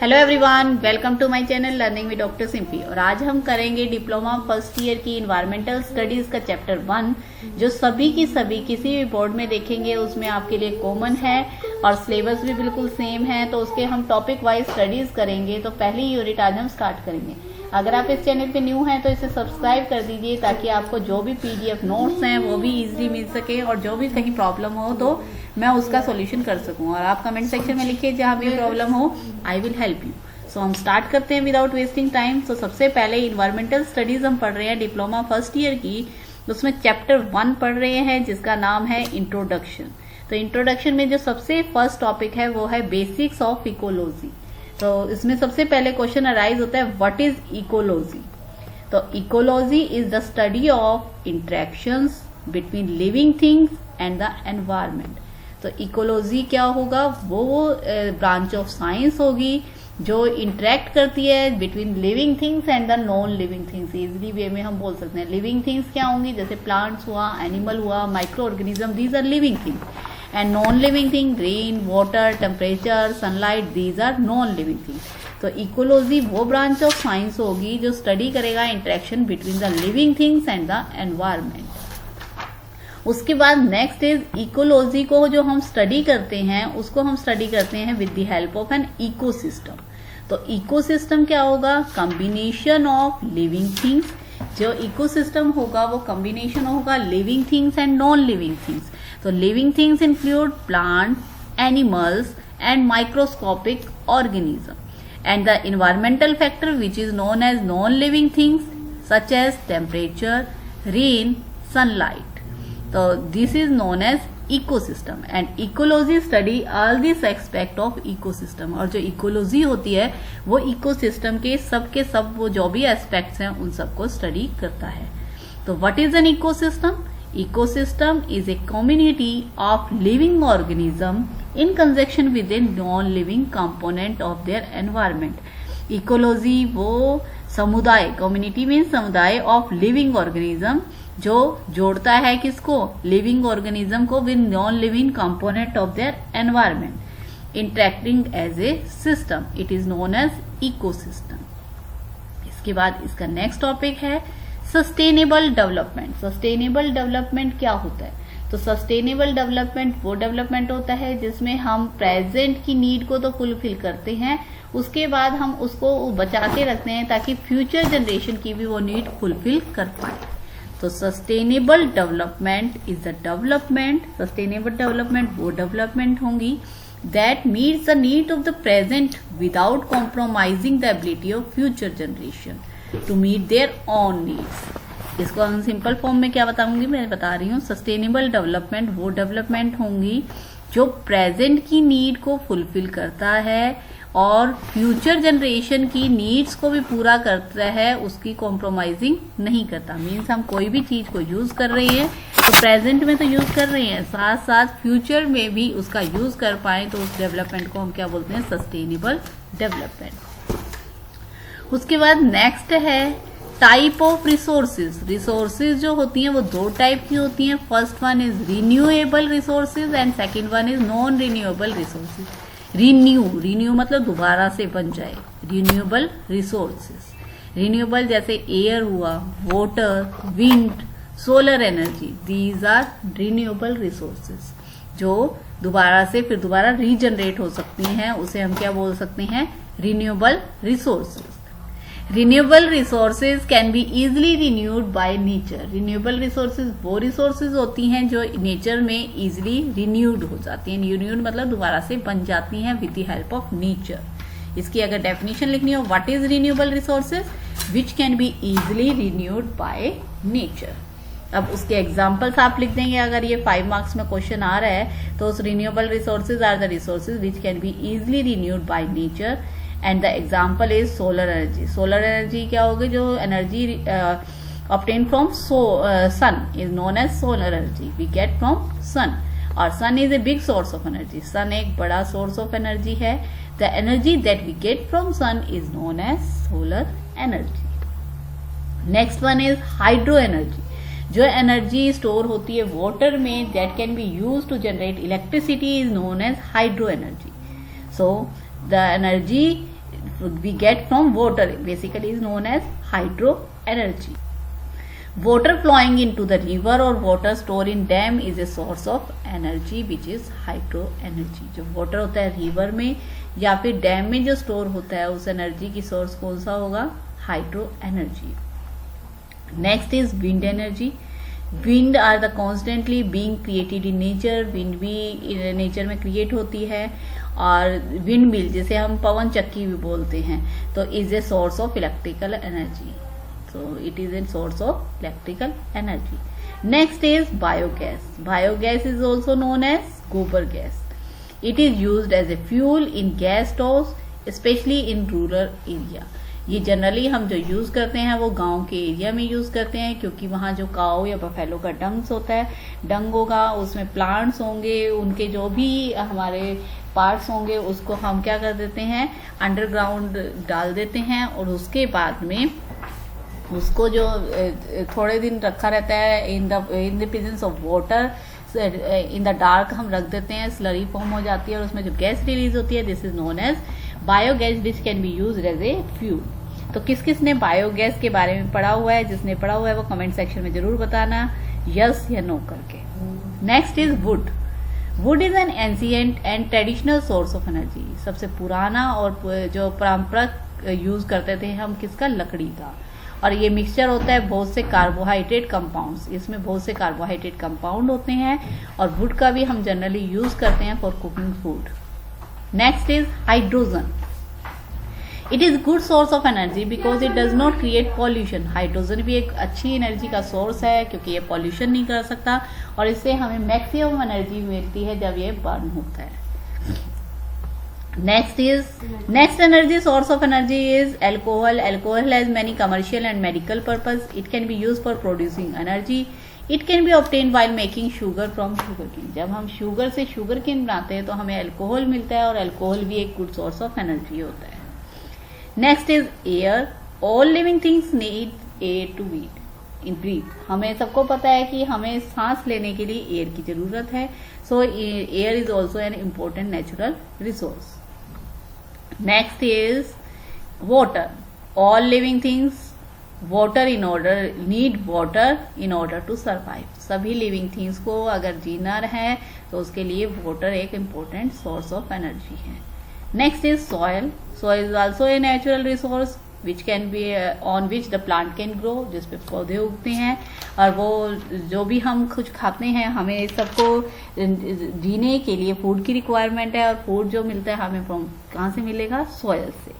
Hello everyone, welcome to my channel learning with doctor Simpy. और आज हम करेंगे डिप्लोमा फर्स्ट ईयर की इन्वायरमेंटल स्टडीज का चैप्टर 1, जो सभी किसी भी बोर्ड में देखेंगे उसमें आपके लिए कॉमन है और सिलेबस भी बिल्कुल सेम है। तो उसके हम टॉपिक वाइज स्टडीज करेंगे। तो पहली यूनिट आज हम स्टार्ट करेंगे। अगर आप इस चैनल पे न्यू हैं तो इसे सब्सक्राइब कर दीजिए ताकि आपको जो भी पीडीएफ नोट्स हैं वो भी इजीली मिल सके और जो भी कहीं प्रॉब्लम हो तो मैं उसका सॉल्यूशन कर सकूं। और आप कमेंट सेक्शन में लिखिए जहां भी प्रॉब्लम हो, आई विल हेल्प यू। सो हम स्टार्ट करते हैं विदाउट वेस्टिंग टाइम। तो सबसे पहले इन्वायरमेंटल स्टडीज हम पढ़ रहे हैं डिप्लोमा फर्स्ट ईयर की। उसमें चैप्टर 1 पढ़ रहे हैं जिसका नाम है इंट्रोडक्शन। तो इंट्रोडक्शन में जो सबसे फर्स्ट टॉपिक है वो है बेसिक्स ऑफ इकोलॉजी। तो इसमें सबसे पहले क्वेश्चन अराइज होता है, व्हाट इज इकोलॉजी। तो ecology is the study of interactions between living things and the environment. तो इकोलॉजी क्या होगा, वो ब्रांच ऑफ साइंस होगी जो इंटरेक्ट करती है between living things and the non living things. Easily way में हम बोल सकते हैं लिविंग थिंग्स क्या होंगी, जैसे प्लांट्स हुआ, एनिमल हुआ, micro organism, these are living things. And non living thing, green, water, temperature, sunlight, these are non living things. तो इकोलॉजी वो ब्रांच ऑफ साइंस होगी जो स्टडी करेगा interaction between the living things and the environment. उसके बाद next is ecology को जो हम स्टडी करते हैं उसको हम स्टडी करते हैं with the help of an ecosystem. तो इकोसिस्टम क्या होगा, कॉम्बिनेशन ऑफ लिविंग थिंग्स। जो इकोसिस्टम होगा वो कॉम्बिनेशन होगा living things and non living things. तो living things include plants, animals and microscopic organism. And the environmental factor which is known as non living things such as temperature, rain, sunlight. तो this is known as ecosystem and ecology study all this aspect of ecosystem. और जो ecology होती है वो ecosystem के सब वो जो भी एस्पेक्ट्स हैं उन सबको स्टडी करता है। तो what is an ecosystem? Ecosystem is a community of living organism in conjunction with a non-living component of their environment. Ecology वो समुदाय, community means समुदाय of living organism जो जोड़ता है किसको, living organism को with non-living component of their environment interacting as a system. It is known as ecosystem. इसके बाद इसका नेक्स्ट टॉपिक है सस्टेनेबल डेवलपमेंट। सस्टेनेबल डेवलपमेंट क्या होता है? तो सस्टेनेबल डेवलपमेंट वो डेवलपमेंट होता है जिसमें हम प्रेजेंट की नीड को तो फुलफिल करते हैं, उसके बाद हम उसको बचा के रखते हैं ताकि फ्यूचर जनरेशन की भी वो नीड फुलफिल कर पाए। तो sustainable development is the development, sustainable development वो डेवलपमेंट होंगी that meets the need of the present without compromising the ability of future generation to meet their own needs. इसको हम सिंपल फॉर्म में क्या बताऊंगी, मैं बता रही हूँ, सस्टेनेबल डेवलपमेंट वो डेवलपमेंट होंगी जो प्रेजेंट की नीड को फुलफिल करता है और फ्यूचर जनरेशन की नीड्स को भी पूरा करता है, उसकी कॉम्प्रोमाइजिंग नहीं करता। मीन्स हम कोई भी चीज को यूज कर रहे हैं तो प्रेजेंट में तो यूज कर रहे हैं, साथ साथ फ्यूचर में भी उसका यूज कर पाए, तो उस डेवलपमेंट को हम क्या बोलते हैं, सस्टेनेबल डेवलपमेंट। उसके बाद नेक्स्ट है टाइप ऑफ रिसोर्सेज। रिसोर्सेज जो होती हैं वो दो टाइप की होती हैं। First one is renewable resources and second one is non renewable resources. Renew मतलब दोबारा से बन जाए, रिन्यूएबल रिसोर्सेज। रिन्यूएबल जैसे एयर हुआ, water, wind, solar energy, these are renewable resources जो दोबारा से फिर दोबारा रीजनरेट हो सकती हैं, उसे हम क्या बोल सकते हैं, renewable resources. Renewable resources can be easily renewed by nature. Renewable resources वो resources होती हैं जो नेचर में easily renewed हो जाती हैं। renewed मतलब दोबारा से बन जाती हैं with the help of nature. इसकी अगर definition लिखनी हो, what is renewable resources? Which can be easily renewed by nature. अब उसके एग्जाम्पल्स आप लिख देंगे। अगर ये 5 मार्क्स में क्वेश्चन आ रहा है तो उस renewable resources are the resources which can be easily renewed by nature and the example is solar energy. Solar energy क्या होगी, जो energy obtain from sun is known as solar energy, we get from sun. और sun is a big source of energy, sun एक बड़ा source of energy है। The energy that we get from sun is known as solar energy. Next one is hydro energy. जो energy store होती है water में that can be use to generate electricity is known as hydro energy. So the energy we get from water, basically is known as hydro energy. Water flowing into the river or water stored in dam is a source of energy which is hydro energy. जो water होता है river में या फिर dam में जो store होता है, उस एनर्जी की सोर्स कौन सा होगा? Hydro energy. Next is wind energy. Wind are the constantly being created in nature. Wind भी नेचर में क्रिएट होती है. और विंड मिल, जिसे हम पवन चक्की भी बोलते हैं, तो is a source of electrical energy. So it is a source of electrical energy. Next is biogas. Biogas is also known as gobar gas. It is used as a fuel in gas stoves, especially in rural area. ये generally हम जो use करते हैं वो गांव के area में use करते हैं, क्योंकि वहाँ जो काऊ या बफेलो का डंग्स होता है, डंग होगा, उसमें प्लांट्स होंगे, उनके जो भी हमारे पार्ट्स होंगे उसको हम क्या कर देते हैं, अंडरग्राउंड डाल देते हैं. और उसके बाद में उसको जो थोड़े दिन रखा रहता है in the presence of water, in the dark हम रख देते हैं, स्लरी फॉर्म हो जाती है और उसमें जो गैस रिलीज होती है, this is known as biogas which can be used as a fuel. तो किस किस ने बायोगैस के बारे में पढ़ा हुआ है? जिसने पढ़ा हुआ है वो कमेंट सेक्शन में जरूर बताना, यस या नो करके. Next is would. Would is an ancient and traditional source of energy. सबसे पुराना और जो पारंपरिक यूज करते थे हम किसका? लकड़ी का. और ये मिक्सचर होता है बहुत से कार्बोहाइड्रेट कंपाउंड्स. इसमें बहुत से कार्बोहाइड्रेट कंपाउंड होते हैं. और वुड का भी हम जनरली यूज करते हैं for cooking food. Next is hydrogen. It is good source of energy because it does not create pollution. Hydrogen भी एक अच्छी एनर्जी का सोर्स है क्योंकि ये पॉल्यूशन नहीं कर सकता और इससे हमें मैक्सिमम एनर्जी मिलती है जब ये बर्न होता है. Next energy source of energy is alcohol. Alcohol has many commercial and medical purpose. It can be used for producing energy. It can be obtained while making sugar from sugarcane. जब हम sugar से sugarcane बनाते हैं तो हमें alcohol मिलता है और अल्कोहल भी एक गुड सोर्स ऑफ एनर्जी होता है. Next is air. All living things need air to breathe. हमें सबको पता है कि हमें सांस लेने के लिए एयर की जरूरत है. सो air is also an important natural resource. Next is water. All living things need water in order to survive. सभी लिविंग थिंग्स को अगर जीना है तो उसके लिए वाटर एक इम्पोर्टेंट सोर्स ऑफ एनर्जी है. Next is soil. Soil is also a natural resource which can be on which the plant can grow. जिसपे पौधे उगते हैं और वो जो भी हम कुछ खाते हैं, हमें सबको जीने के लिए फूड की रिक्वायरमेंट है. और फूड जो मिलता है हमें फ्रॉम कहाँ से मिलेगा? सॉयल से.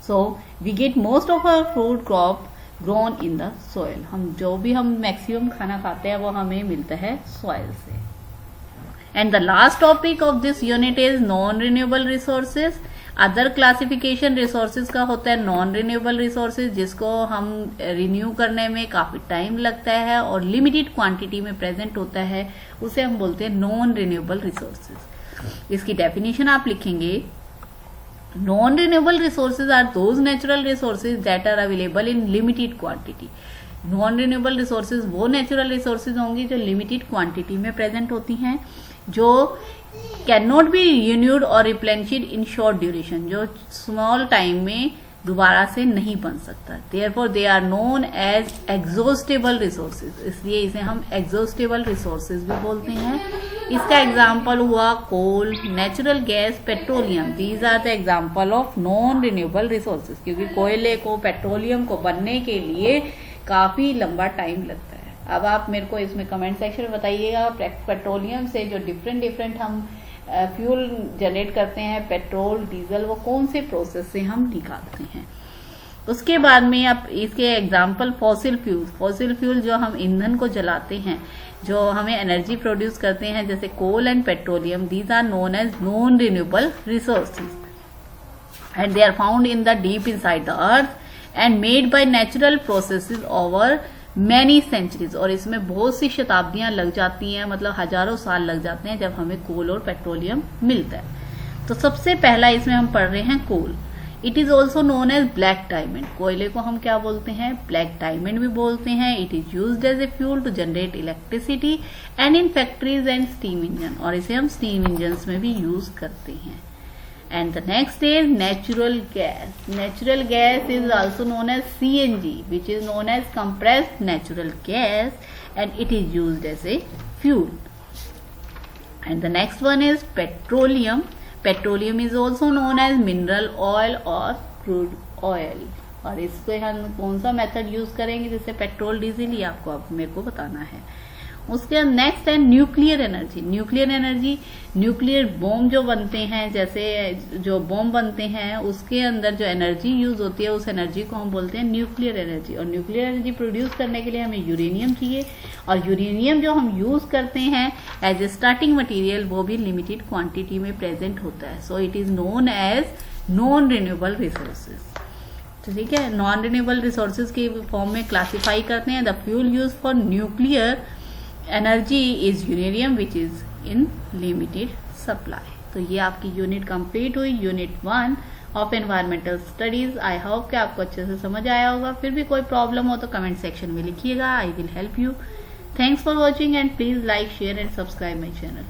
So we get most of our food crop grown in the soil. हम जो भी हम मैक्सिमम खाना खाते हैं वो हमें मिलता है सॉयल से. And the last topic of this unit is non renewable resources. Other classification resources का होता है नॉन रिन्यूएबल रिसोर्सेज, जिसको हम रिन्यू करने में काफी टाइम लगता है और लिमिटेड क्वांटिटी में प्रेजेंट होता है, उसे हम बोलते हैं नॉन रिन्यूएबल रिसोर्सेज. इसकी डेफिनेशन आप लिखेंगे, non renewable resources are those natural resources that are available in limited quantity. Non renewable resources वो नेचुरल रिसोर्सेज होंगी जो लिमिटेड क्वांटिटी में प्रेजेंट होती हैं, जो कैन नॉट बी रिन्यूड और रिप्लेनिश्ड इन शॉर्ट ड्यूरेशन, जो स्मॉल टाइम में दोबारा से नहीं बन सकता. Therefore they are known as exhaustible resources. इसलिए इसे हम एग्जॉस्टेबल रिसोर्सेज भी बोलते हैं. इसका एग्जाम्पल हुआ coal, natural gas, petroleum. These are the example of non renewable resources. क्योंकि कोयले को, पेट्रोलियम को बनने के लिए काफी लंबा टाइम लगता है. अब आप मेरे को इसमें कमेंट सेक्शन में बताइएगा, पेट्रोलियम से जो डिफरेंट हम फ्यूल जनरेट करते हैं, पेट्रोल, डीजल, वो कौन से प्रोसेस से हम निकालते हैं. उसके बाद में आप इसके example fossil fuel. Fossil fuel जो हम ईंधन को जलाते हैं, जो हमें एनर्जी प्रोड्यूस करते हैं, जैसे coal and petroleum, these are known as non renewable resources and they are found in the deep inside the earth and made by natural processes over many centuries. और इसमें बहुत सी शताब्दियां लग जाती हैं, मतलब हजारों साल लग जाते हैं जब हमें कोल और पेट्रोलियम मिलता है. तो सबसे पहला इसमें हम पढ़ रहे हैं coal. It is also known as black diamond. कोयले को हम क्या बोलते हैं? ब्लैक डायमंड भी बोलते हैं. It is used as a fuel to generate electricity and in factories and steam engine. और इसे हम स्टीम इंजन में भी यूज करते हैं. And the next is natural gas. Natural gas is also known as CNG, which is known as compressed natural gas, and it is used as a fuel. And the next one is petroleum. Petroleum is also known as mineral oil or crude oil. और इसको हम कौन सा method use करेंगे जैसे petrol diesel, ही आपको अब मेरे को बताना है। उसके नेक्स्ट है nuclear energy. Nuclear energy, nuclear bomb जो बनते हैं, जैसे जो बॉम्ब बनते हैं उसके अंदर जो एनर्जी यूज होती है उस एनर्जी को हम बोलते हैं न्यूक्लियर एनर्जी। और न्यूक्लियर एनर्जी प्रोड्यूस करने के लिए हमें यूरेनियम चाहिए, और यूरेनियम जो हम यूज करते हैं एज ए स्टार्टिंग मटीरियल वो भी लिमिटेड क्वांटिटी में प्रेजेंट होता है। So it is known as non renewable resources. तो ठीक है, नॉन रिन्यूएबल रिसोर्सेज के फॉर्म में क्लासिफाई करते हैं। The fuel use for nuclear energy is uranium which is in limited supply. तो ये आपकी यूनिट कंप्लीट हुई, unit 1 of environmental studies. I hope कि आपको अच्छे से समझ आया होगा। फिर भी कोई प्रॉब्लम हो तो कमेंट सेक्शन में लिखिएगा, I will help you. Thanks for watching and please like, share and subscribe my channel.